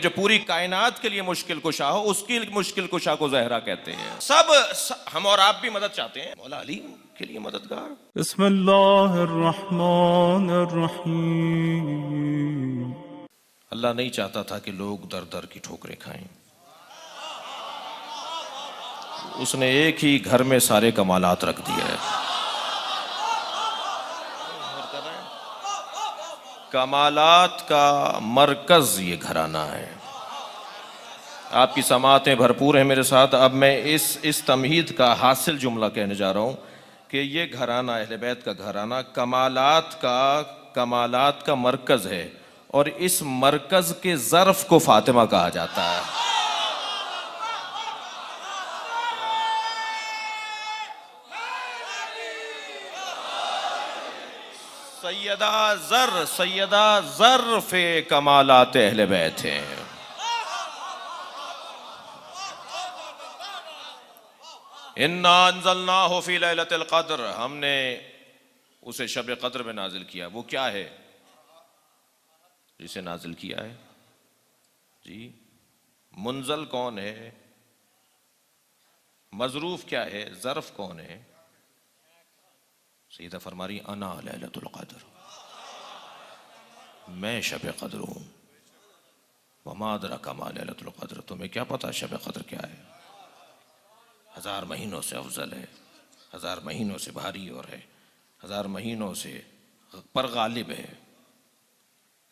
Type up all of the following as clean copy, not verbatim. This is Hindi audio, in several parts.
जो पूरी कायनात के लिए मुश्किल कुशा हो, उसकी मुश्किल कुशा को ज़हरा कहते हैं। सब हम और आप भी मदद चाहते हैं, मौला अली के लिए मददगार। बिस्मिल्लाहिर्रहमानिर्रहीम। अल्लाह नहीं चाहता था कि लोग दर दर की ठोकरें खाएं। उसने एक ही घर में सारे कमालात रख दिए हैं। कमालात का मरकज ये घराना है। आपकी समातें भरपूर हैं मेरे साथ। अब मैं इस तमहीद का हासिल जुमला कहने जा रहा हूं कि ये घराना, अहले बैत का घराना, कमालात का मरकज है, और इस मरकज के ज़र्फ को फातिमा कहा जाता है। सैयदा ज़र्फ़े कमालात अहले बैत हैं। इन्ना अंज़लनाहु फ़ी लैलतिल क़द्र, हमने उसे शब क़द्र में नाजिल किया। वो क्या है जिसे नाजिल किया है जी? मुंज़ल कौन है? मज़रूफ़ क्या है? ज़र्फ़ कौन है? सैयदा फरमा रही अना लैलतुल क़द्र, मैं शब क़द्र हूँ। वमा अदराका मा लैलतुल क़द्र, तुम्हें क्या पता शब क़द्र क्या है? 1000 महीनों से अफजल है, 1000 महीनों से भारी और है, 1000 महीनों से पर गालिब है।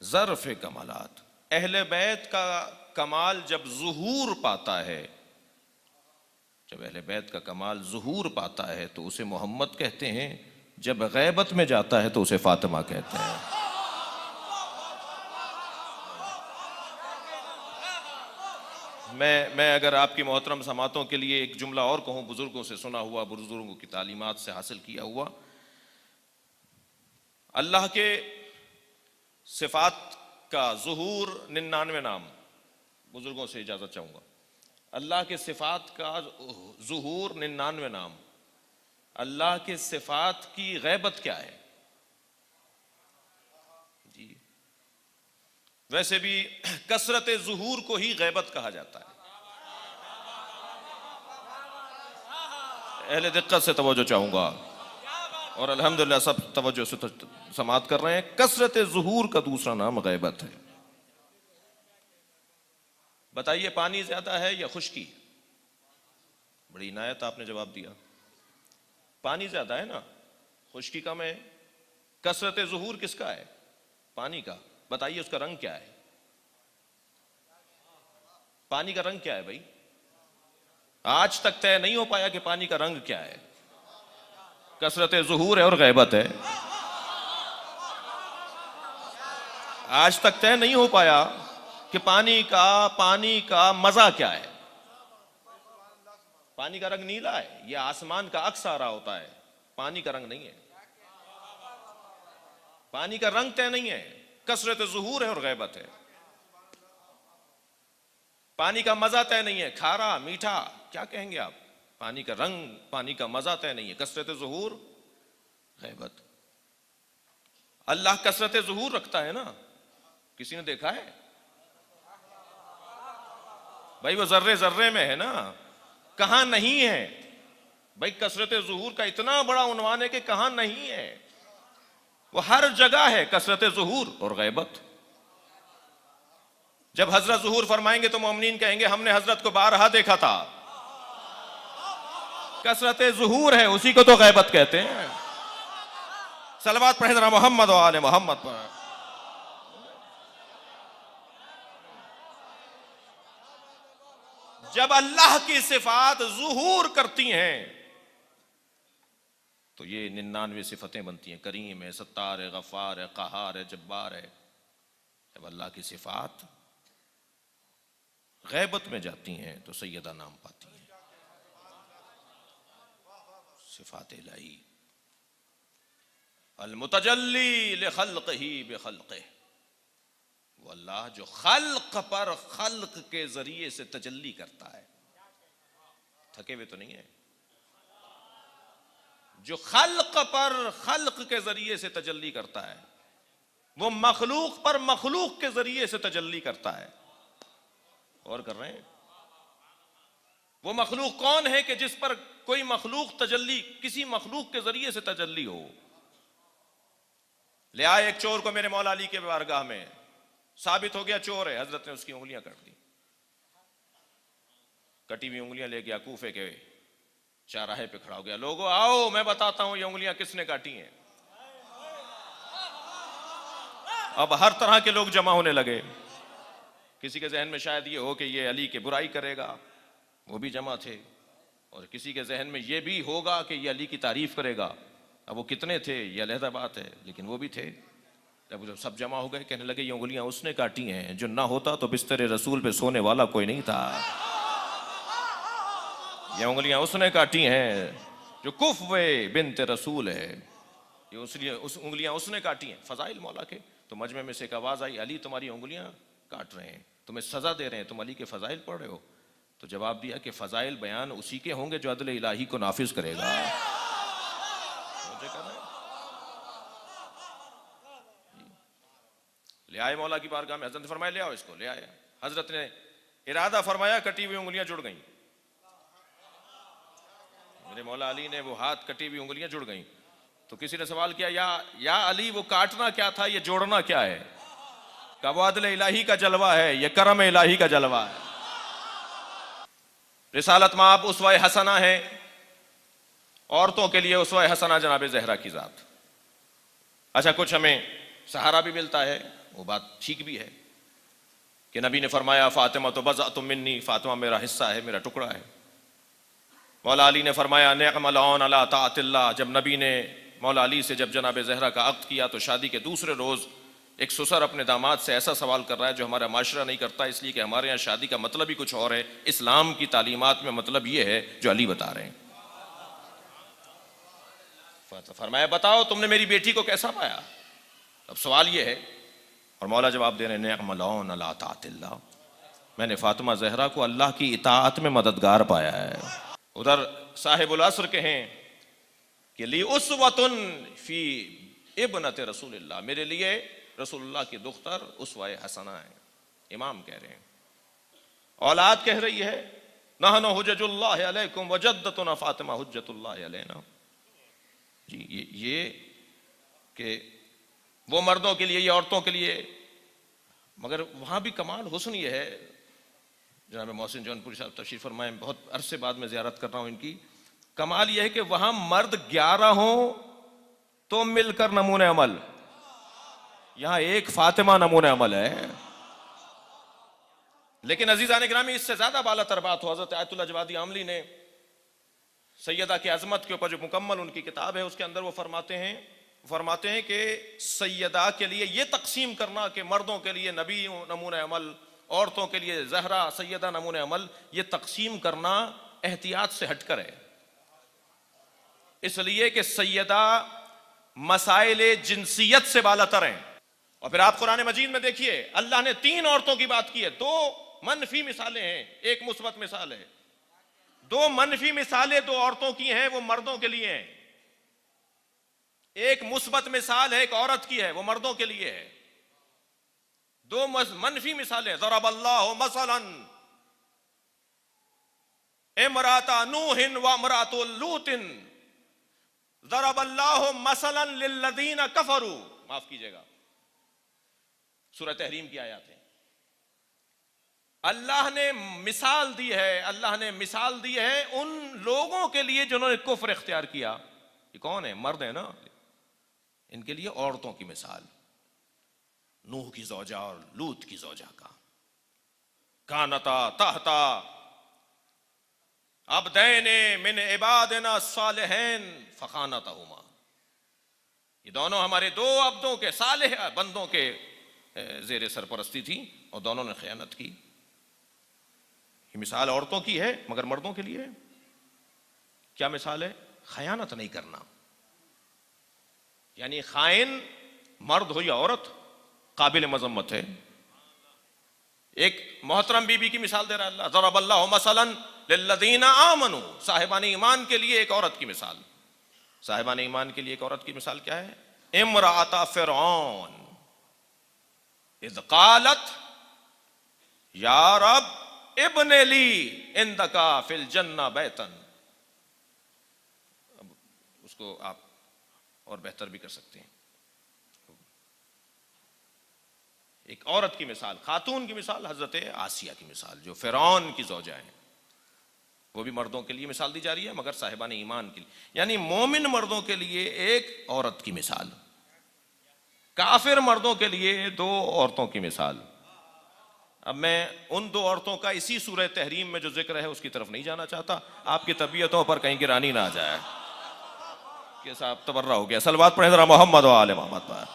ज़र्फ़ कमालात, अहले बैत का कमाल जब ज़ुहूर पाता है, जब अहले बैत का कमाल ज़ुहूर पाता है तो उसे मोहम्मद कहते हैं। जब गैबत में जाता है तो उसे फातिमा कहते हैं। मैं अगर आपकी मोहतरम समातों के लिए एक जुमला और कहूँ, बुजुर्गों से सुना हुआ, बुजुर्गों की तालीमात से हासिल किया हुआ, अल्लाह के सिफात का ज़ुहूर 99 नाम, बुजुर्गों से इजाज़त चाहूँगा। अल्लाह के सिफात का ज़ुहूर 99 नाम। अल्लाह के सिफात की गैबत क्या है जी? वैसे भी कसरत ज़ुहूर को ही गैबत कहा जाता है। अहले दिक्कत से तवज्जो चाहूँगा, और अल्हम्दुलिल्लाह सब तवज्जो से समात कर रहे हैं। कसरत ज़ुहूर का दूसरा नाम गैबत है। बताइए, पानी ज़्यादा है या खुश्की? बड़ी इनायत आपने जवाब दिया। पानी ज़्यादा है ना, खुश्की कम है। कसरत ज़ुहूर किसका है? पानी का। बताइए उसका रंग क्या है? पानी का रंग क्या है भाई? आज तक तय नहीं हो पाया कि पानी का रंग क्या है। कसरत ज़ुहूर है और गैबत है। आज तक तय नहीं हो पाया कि पानी का मजा क्या है। पानी का रंग नीला है, यह आसमान का अक्स आ रहा होता है, पानी का रंग नहीं है। पानी का रंग तय नहीं है, कसरत ज़ुहूर है और गैबत है। पानी का मजा तय नहीं है, खारा मीठा क्या कहेंगे आप। पानी का रंग, पानी का मजा तय नहीं है, कसरत ज़ुहूर गैबत। अल्लाह कसरत ज़ुहूर रखता है ना, किसी ने देखा है भाई? वो जर्रे जर्रे में है ना, कहां नहीं है भाई? कसरत ज़ुहूर का इतना बड़ा उन्वान है कि कहां नहीं है, वो हर जगह है। कसरत ज़ुहूर और गैबत। जब हजरत ज़ुहूर फरमाएंगे तो मोमिनीन कहेंगे हमने हजरत को बारहा देखा था। कसरत ज़ुहूर है, उसी को तो गैबत कहते हैं। सलवात पढ़े जरा मोहम्मद व आले मोहम्मद पर। जब अल्लाह की सिफात ज़ुहूर करती हैं तो ये 99 सिफतें बनती हैं। करीम है, सत्तार है, गफ़ार है, क़हार है, जब्बार है। जब अल्लाह की सिफात गैबत में जाती हैं तो सैयदा नाम पाती हैं। सिफात इलाही अल मुतजल्ली लिखल्क़िही बिखल्क़िही, वो अल्लाह जो खल्क पर खल्क के जरिए से तजल्ली करता है। थके हुए तो नहीं है? जो खल्क पर खल्क के जरिए से तजल्ली करता है, वो मखलूक पर मखलूक के जरिए से तजल्ली करता है। और कर रहे हैं। वो मखलूक कौन है कि जिस पर कोई मखलूक तजल्ली, किसी मखलूक के जरिए से तजल्ली हो। ले आए एक चोर को मेरे मौला अली के बारगाह में, साबित हो गया चोर है, हजरत ने उसकी उंगलियां काट दी। कटी हुई उंगलियां ले गया, कूफे के चौराहे पे खड़ा हो गया, लोगों आओ मैं बताता हूं ये उंगलियां किसने काटी हैं। अब हर तरह के लोग जमा होने लगे। किसी के जहन में शायद ये हो कि ये अली की बुराई करेगा, वो भी जमा थे। और किसी के जहन में ये भी होगा कि ये अली की तारीफ करेगा। अब वो कितने थे ये अलहदा बात है, लेकिन वो भी थे। जब सब जमा हो गए, कहने लगे ये उंगलियां उसने काटी हैं, जो ना होता तो बिस्तर रसूल पे सोने वाला कोई नहीं था। ये उंगलियां उसने काटी हैं जो कुफ़वे बिन्ते रसूल है, ये उस उंगलियां उसने काटी हैं। फजाइल मौला के। तो मजमे में से एक आवाज आई, अली तुम्हारी उंगलियां काट रहे हैं, तुम्हें सजा दे रहे हैं, तुम अली के फजाइल पढ़ रहे हो। तो जवाब दिया कि फजाइल बयान उसी के होंगे जो अदल इलाही को नाफिज करेगा। ले आए मौला की बारगाह में, हजरत ने फरमाया ले आओ इसको। ले आए, हजरत ने इरादा फरमाया, कटी हुई उंगलियां जुड़ गईं। मेरे मौला अली ने वो हाथ, कटी हुई उंगलियां जुड़ गईं। तो किसी ने सवाल किया, या अली वो काटना क्या था, ये जोड़ना क्या है? का वो अदल इलाही का जलवा है, ये करम इलाही का जलवा है। रिसालत में आप उसवा हसना है, औरतों के लिए उसवा हसना जनाब ज़हरा की ज़ात। अच्छा, कुछ हमें सहारा भी मिलता है, वो बात ठीक भी है कि नबी ने फरमाया फातिमा तो बज़अतुम मिन्नी, फातिमा मेरा हिस्सा है, मेरा टुकड़ा है। मौला अली ने फरमाया निअमल औन अला ताअतिल्लाह। जब नबी ने मौला अली से जब जनाब ज़हरा का अक़्द किया तो शादी के दूसरे रोज़ एक ससुर अपने दामाद से ऐसा सवाल कर रहा है जो हमारा माशरा नहीं करता, इसलिए कि हमारे यहाँ शादी का मतलब ही कुछ और है। इस्लाम की तालीमात में मतलब ये है जो अली बता रहे हैं। फरमाया बताओ तुमने मेरी बेटी को कैसा पाया? अब सवाल ये है, और मौला जवाब दे रहे हैं निअमल औन अला ताअतिल्लाह, मैंने फातिमा ज़हरा को अल्लाह की इताअत में मददगार पाया है। उधर साहिबुल असर के हैं कि ली उसवतुन फी इब्नते रसूलिल्लाह, मेरे लिए रसूलुल्लाह की दुख्तर उसवाए हसना है। इमाम कह रहे हैं, औलाद कह रही है नहनु हुज्जतुल्लाह अलैकुम व जद्दतुना फातिमा हुज्जतुल्लाह अलैना। जी ये कि वो मर्दों के लिए, ये औरतों के लिए, मगर वहां भी कमाल हुस्न ये है। जनाब मोहसिन जौनपुरी साहब तशरीफ फरमाए, बहुत अरसे बाद में ज़ियारत कर रहा हूं इनकी। कमाल यह है कि वहां मर्द 11 हों तो मिलकर नमूने अमल, यहां एक फातिमा नमूने अमल है। लेकिन अजीज़ान गिरामी, इससे ज्यादा बालातर बात हो, हज़रत आयतुल्लाह जवादी आमली ने सैयदा की अजमत के ऊपर जो मुकम्मल उनकी किताब है उसके अंदर वो फरमाते हैं कि सैयदा के लिए ये तकसीम करना कि मर्दों के लिए नबी नमूने अमल, औरतों के लिए ज़हरा सैयदा नमूने अमल, ये तकसीम करना एहतियात से हटकर है। इसलिए कि सैयदा मसाइल जिनसियत से बालातर हैं। और फिर आप कुरान मजीद में देखिए, अल्लाह ने 3 औरतों की बात की है, 2 मनफी मिसालें हैं, 1 मुस्बत मिसाल है। 2 मनफी मिसालें 2 औरतों की हैं, वो मर्दों के लिए हैं। 1 मुस्बत मिसाल है एक औरत की है, वो मर्दों के लिए है। 2 मनफी मिसालें, ज़रबल्लाहु मसलन इमराता नूहिन व इमरातु लूतिन ज़रबल्लाहु मसलन लिल्लज़ीना कफरू, माफ कीजिएगा, सूरह तहरीम की आयत है। अल्लाह ने मिसाल दी है, अल्लाह ने मिसाल दी है उन लोगों के लिए जिन्होंने कुफ्र इख्तियार किया। ये कौन है? मर्द है ना, इनके लिए औरतों की मिसाल, नूह की ज़ौजा और लूत की ज़ौजा का। कानता तहता अब्दैने मिन इबादिना सालिहीन फखानतहुमा, ये दोनों हमारे 2 अब्दों के, सालेह बंदों के जेर सरपरस्ती थी और दोनों ने खयानत की। ये मिसाल औरतों की है मगर मर्दों के लिए है। क्या मिसाल है? खयानत नहीं करना, यानी खाइन मर्द हो या औरत काबिल मजम्मत है। एक मोहतरम बीबी की मिसाल दे रहा है अल्लाह, ज़रबल्लाहु मसलन लिल्लज़ीना आमनू, साहिबान ईमान के लिए एक औरत की मिसाल। साहिबान ईमान के लिए एक औरत की मिसाल क्या है? इमराता फिरऔन इज़ क़ालत या रब इब्ने ली इंदका फिल जन्ना बैतन। अब उसको आप और बेहतर भी कर सकते हैं। एक औरत की मिसाल, खातून की मिसाल, हजरत आसिया की मिसाल, जो फिरौन की ज़ौजा है, वो भी मर्दों के लिए मिसाल दी जा रही है, मगर साहिबान ईमान के लिए, यानी मोमिन मर्दों के लिए एक औरत की मिसाल, काफिर मर्दों के लिए दो औरतों की मिसाल। अब मैं उन दो औरतों का इसी सूरह तहरीम में जो जिक्र है उसकी तरफ नहीं जाना चाहता, आपकी तबीयतों पर कहीं गिरानी ना आ जाए कि साहब तबर्रा हो गया। सलवात पढ़े जरा मोहम्मद व आले मोहम्मद पर।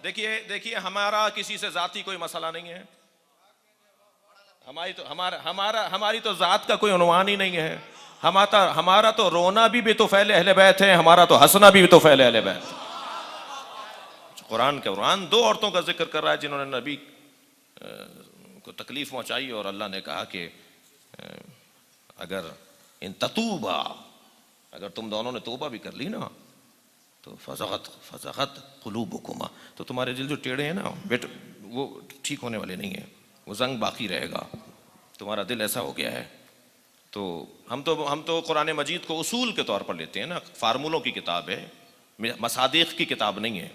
देखिए देखिए, हमारा किसी से जाती कोई मसला नहीं है, हमारी तो जात का कोई उन्वान ही नहीं है। हमारा तो रोना भी तो फैले अहले बैत है, हमारा तो हंसना भी तो फैले अहले बैत। कुरान दो औरतों का जिक्र कर रहा है जिन्होंने नबी को तकलीफ पहुंचाई, और अल्लाह ने कहा कि अगर इन ततूबा, अगर तुम दोनों ने तौबा भी कर ली ना, तो फज़गत क़ुलूबुकुमा, तो तुम्हारे दिल जो टेढ़े हैं ना बेट, वो ठीक होने वाले नहीं है, वो जंग बाकी रहेगा, तुम्हारा दिल ऐसा हो गया है। तो हम तो कुरान मजीद को उसूल के तौर पर लेते हैं ना, फार्मूलों की किताब है, मसादिक़ की किताब नहीं है।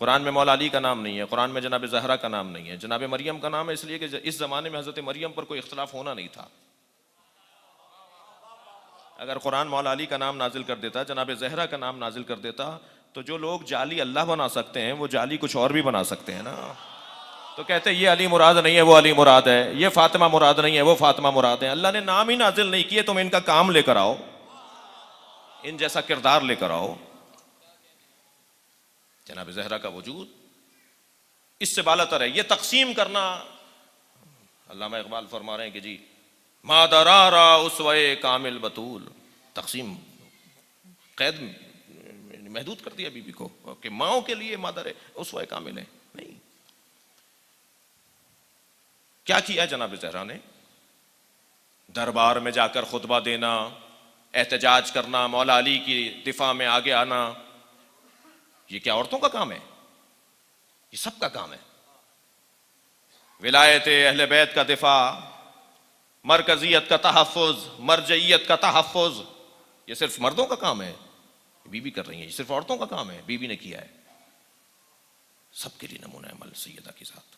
कुरान में मौला अली का नाम नहीं है, कुरान में जनाब ज़हरा का नाम नहीं है, जनाब मरियम का नाम है इसलिए कि इस ज़माने में हज़रत मरियम पर कोई इख्तलाफ होना नहीं था। अगर कुरान मौला अली का नाम नाजिल कर देता, जनाब ज़हरा का नाम नाजिल कर देता, तो जो लोग जाली अल्लाह बना सकते हैं वो जाली कुछ और भी बना सकते हैं ना। तो कहते हैं ये अली मुराद नहीं है वो अली मुराद है, ये फातिमा मुराद नहीं है वो फातिमा मुराद है। अल्लाह ने नाम ही नाजिल नहीं किए, तुम इनका काम लेकर आओ, इन जैसा किरदार लेकर आओ। जनाब ज़हरा का वजूद इससे बालातर है। ये तकसीम करना, अल्लामा इकबाल फरमा रहे हैं कि जी मादरारा उसवे कामिल बतूल, तकसीम कैद महदूद कर दिया बीबी को कि माओ के लिए मादर उसवे कामिल है नहीं। क्या किया जनाब ज़हरा ने? दरबार में जाकर खुतबा देना, एहतजाज करना, मौला अली की दिफा में आगे आना, ये क्या औरतों का काम है? ये सबका काम है। विलायत अहले बैत का दिफा, मरकजियत का तहफ़्फ़ुज़, मरजइयत का तहफ़्फ़ुज़, ये सिर्फ मर्दों का काम है, बीबी कर रही है। ये सिर्फ औरतों का काम है, बीबी ने किया है। सबके लिए नमूना अमल सैयदा के साथ।